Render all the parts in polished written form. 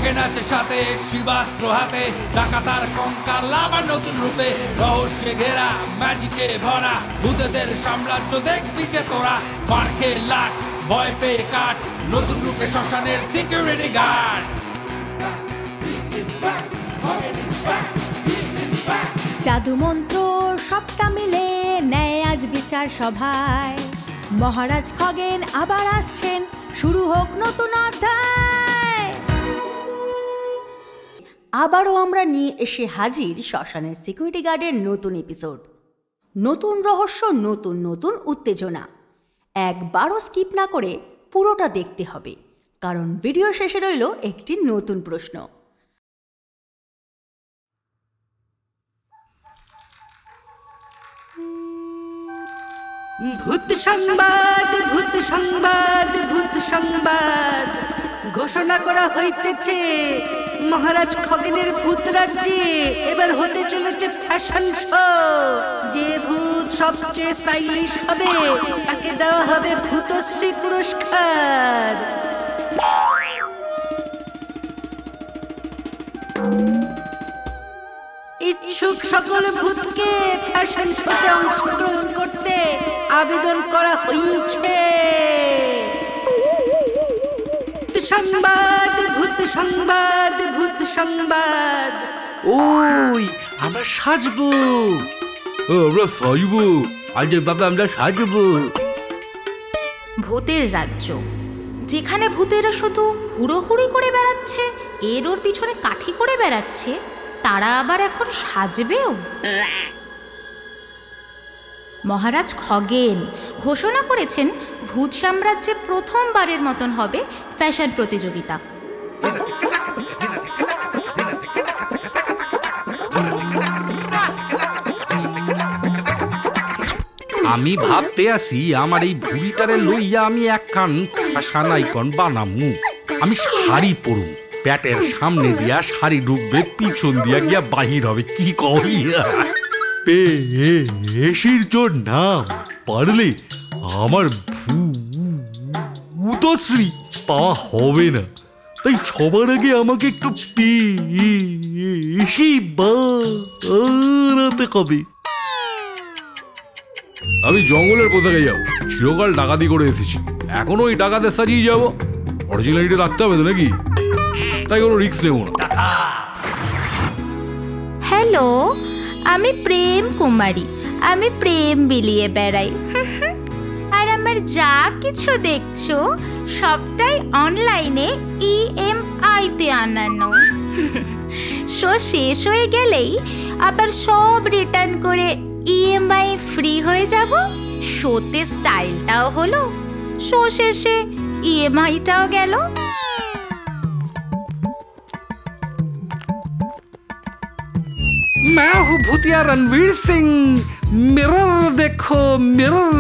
খগেন আছে সাথে, শিবাস্ত্র হাতে, ডাকাতার কঙ্কাল আবার নতুন রূপে, রহস্যে ঘেরা ম্যাজিকে ভরা ভূতেদের সাম্রাজ্য দেখবি যে তোরা। মার্কে লাট, ভয় পেয়ে কাট, নতুন রূপে শ্মশানের সিকিউরিটি গার্ড। জাদু মন্ত্র সবটা মিলে নেয় আজ বিচার সভায়, মহারাজ খগেন আবার আসছেন, শুরু হোক নতুন অধ্যায়। আবারও আমরা নিয়ে এসে হাজির শ্মশানের সিকিউরিটি গার্ডের নতুন এপিসোড। নতুন রহস্য, নতুন নতুন উত্তেজনা। একবারও স্কিপ না করে পুরোটা দেখতে হবে, কারণ ভিডিও শেষে রইল একটি নতুন প্রশ্ন। ভূত সংবাদ, ভূত সংবাদ, ভূত সংবাদ ঘোষণা করা হইতেছে, মহারাজ খগেনের ভূত রাজ্যে এবার হতে চলেছে ফ্যাশন শো। যে ভূত সবচেয়ে স্টাইলিশ হবে তাকে দেওয়া হবে ভূতশ্রী পুরস্কার। ইচ্ছুক সকল ভূতকে ফ্যাশন শোতে অংশগ্রহণ করতে আবেদন করা হয়েছে। সংবাদ, ভূত সংবাদ, ভূত সংবাদ। ওই আমরা সাজবো, আমরা সাজবো, আজ বাবা আমরা সাজবো। ভূতের রাজ্য, যেখানে ভূতেরা শুধু হুড়োহুড়ি করে বেড়াচ্ছে, এর ওর পিছনে কাঠি করে বেড়াচ্ছে, তারা আবার এখন সাজবেও। মহারাজ খগেন ঘোষণা করেছেন ভূত সাম্রাজ্যে প্রথমবারের মতন হবে ফ্যাশন প্রতিযোগিতা। আমি ভাবতে আসি আমার এই ভুড়িটারে লইয়া আমি একখান ফ্যাশন আইকন বানামু। আমি শাড়ি পরুম, প্যাটের সামনে দিয়া শাড়ি ঢুকবে, পিছন দিয়া গিয়া বাহির হবে। কি কই পেশির জোর নাম পারলে আমার ভূতশ্রী পাওয়া হবে না, তাই সবার আগে আমাকে একটু পেশি বাড়াতে হবে। আমি জঙ্গলের পোশাকে যাবো, চিরকাল ডাকাতি করে এসেছি, এখনো ওই ডাকাতে সাজিয়ে যাবো। অরিজিনালিটি রাখতে হবে তো নাকি, তাই কোনো রিস্ক নেব না। হ্যালো, আমি প্রেম কুমারী, আমি প্রেম বিলিয়ে বেড়াই। আর আমার যা কিছু দেখছো সবটাই অনলাইনে EMI-তে আনানো। শো শেষ হয়ে গেলেই আবার সব রিটার্ন করে EMI ফ্রি হয়ে যাব। শোতে স্টাইলটাও হলো, শো শেষে EMI-টাও গেল। मैं हूँ भूतिया रणवीर सिंह, मिरर देखो मिरर,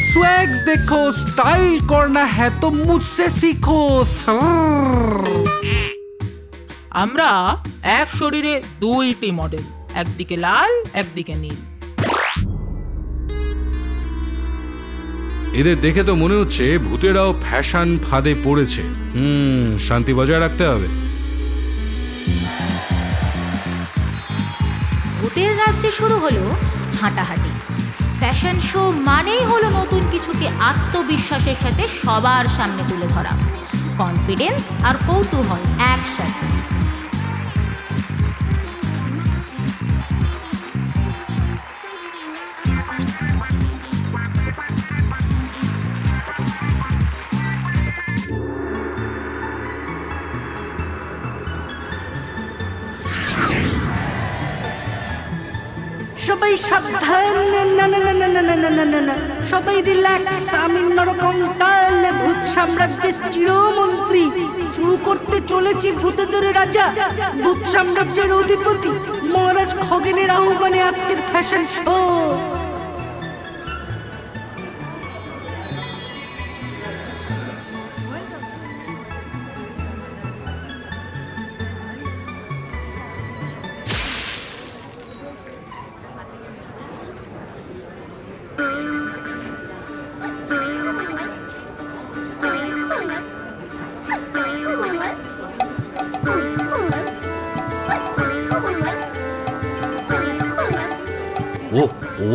स्वैग देखो, स्टाइल करना है तो मुझसे सीखो सर। আমরা এক শরীরে দুইটি মডেল, একদিকে লাল একদিকে নীল। এদের দেখে তো মনে হচ্ছে ভূতেরাও ফ্যাশন ফাঁদে পড়েছে। শান্তি বজায় রাখতে হবে। ভূতের রাজ্যে শুরু হলো হাঁটাহাঁটি। ফ্যাশন শো মানেই হলো নতুন কিছুকে আত্মবিশ্বাসের সাথে সবার সামনে তুলে ধরা। কনফিডেন্স আর কৌতূহল একসাথে। সবাই সাবধান, না না না না না না না না না, সবাই রিল্যাক্স। আমি নরকম কাল ভূত সাম্রাজ্যের চিরমন্ত্রী, শুরু করতে চলেছি ভূতেদের রাজা, ভূত সাম্রাজ্যের অধিপতি মহারাজ খগেনের আহ্বানে আজকের ফ্যাশন শো।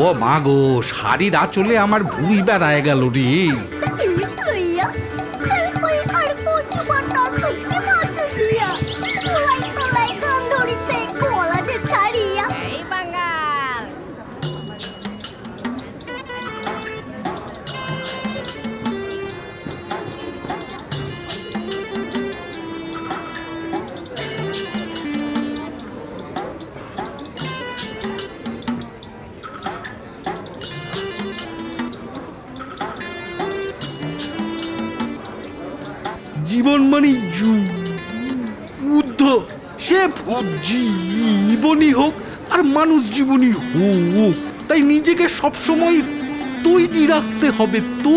ও মা গো, শাড়ির আঁচলে আমার ভুঁড়ি বেড়ায় গেল রে। জীবন মানে যুদ্ধ, সে ভূত জীবনই হোক আর মানুষ জীবনই হোক, তাই নিজেকে সবসময় তৈরি রাখতে হবে তো।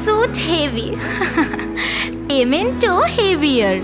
Suit heavy. Memento heavier.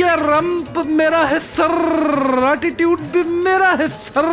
ये रंप मेरा है सर, एटीट्यूड भी मेरा है सर।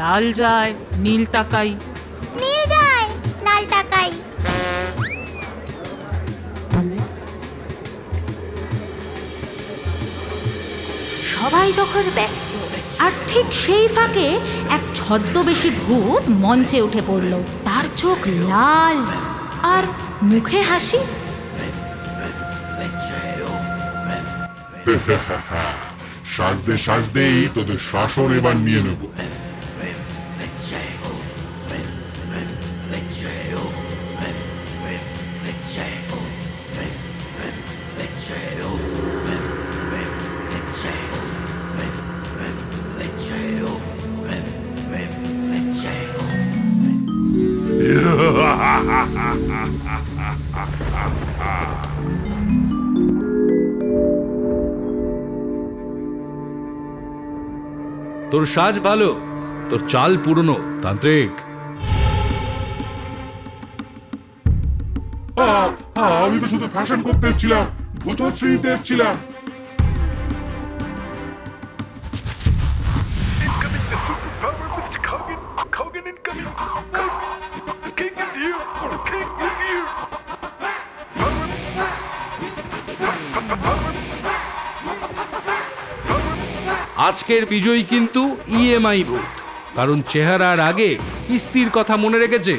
লাল যায় নীল তাকাই, নীল যায় লাল তাকাই। সবাই যখন ব্যস্ত, আর ঠিক সেই ফাঁকে এক ছদ্মবেশী ভূত মঞ্চে উঠে পড়ল। তার চোখ লাল আর মুখে হাসি। সাজদে সাজদেই তোদের শাসন এবার নিয়ে নেব। তোর সাজ ভালো, তোর চাল পুরনো তান্ত্রিক। আমি তো শুধু ফ্যাশন করতে এসেছিলাম, ভূত শ্রেণীতে এসেছিলাম। আজকের বিজয়ী কিন্তু ইএমআই ভূত, কারণ চেহারার আগে কিস্তির কথা মনে রেখেছে।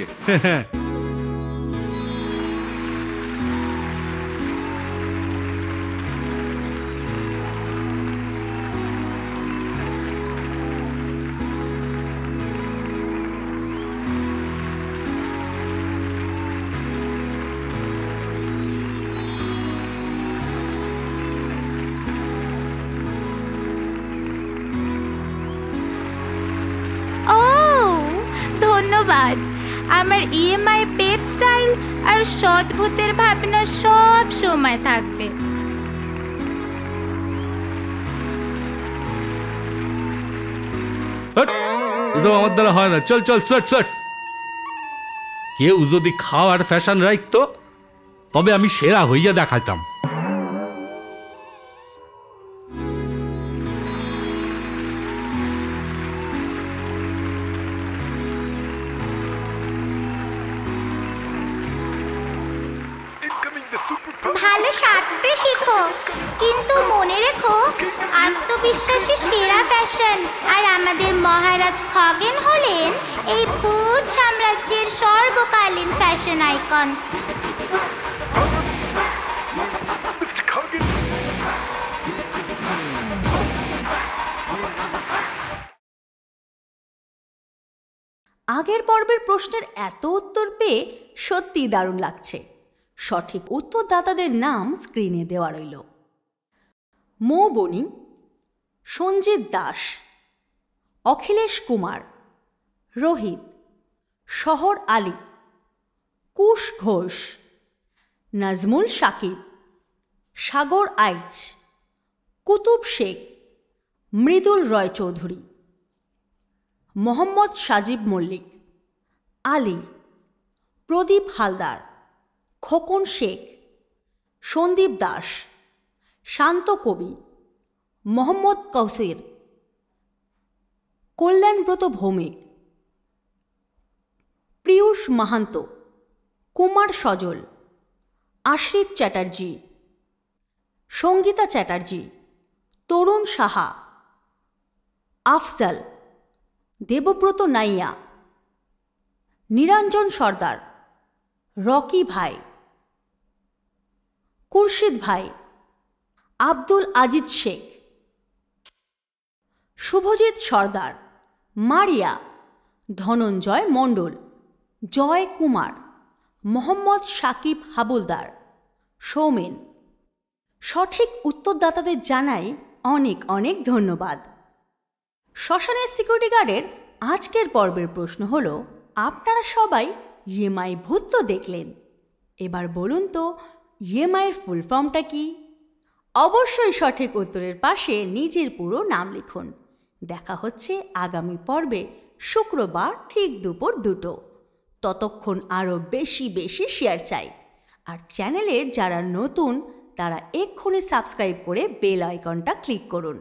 আমার ইএমআই পেট স্টাইল আর সৎভূতের ভাবনা সব সময় থাকবে। এসব আমার দ্বারা হয় না, চল চল চট চট। কেউ যদি খাওয়ার ফ্যাশন রাখতো তবে আমি সেরা হইয়া দেখাইতাম। ভালো সাজতে শিখো, কিন্তু মনে রেখো আত্মবিশ্বাসী সেরা ফ্যাশন। আর আমাদের মহারাজ খগেন হলেন এই ভূত সাম্রাজ্যের সর্বকালীন ফ্যাশন আইকন। আগের পর্বের প্রশ্নের এত উত্তর পেয়ে সত্যিই দারুণ লাগছে। সঠিক উত্তরদাতাদের নাম স্ক্রিনে দেওয়া রইল। মো বনি, সঞ্জিত দাস, অখিলেশ কুমার, রোহিত, শহর আলী, কুশ ঘোষ, নাজমুল সাকিব, সাগর আইচ, কুতুব শেখ, মৃদুল রয় চৌধুরী, মোহাম্মদ সাজিব মল্লিক, আলী, প্রদীপ হালদার, খোকন শেখ, সন্দীপ দাস, শান্ত কবি, মোহাম্মদ কৌসির, কল্যাণব্রত ভৌমিক, পীয়ূষ মাহান্ত, কুমার সজল, আশ্রিত চ্যাটার্জি, সঙ্গীতা চ্যাটার্জি, তরুণ সাহা, আফজাল, দেবব্রত নাইয়া, নিরঞ্জন সর্দার, রকি ভাই, খুরশিদ ভাই, আব্দুল আজিজ শেখ, শুভজিৎ সর্দার, মারিয়া, ধনঞ্জয় মণ্ডল, জয় কুমার, মোহাম্মদ সাকিব হাবুলদার, সৌমেন। সঠিক উত্তরদাতাদের জানাই অনেক অনেক ধন্যবাদ। শ্মশানের সিকিউরিটি গার্ডের আজকের পর্বের প্রশ্ন হল, আপনারা সবাই ইএমআই ভূত তো দেখলেন, এবার বলুন তো ইএমআইয়ের ফুল ফর্মটা কি? অবশ্যই সঠিক উত্তরের পাশে নিজের পুরো নাম লিখুন। দেখা হচ্ছে আগামী পর্বে শুক্রবার ঠিক দুপুর 2টো। ততক্ষণ আরও বেশি বেশি শেয়ার চাই। আর চ্যানেলে যারা নতুন তারা এক্ষুনি সাবস্ক্রাইব করে বেল আইকনটা ক্লিক করুন।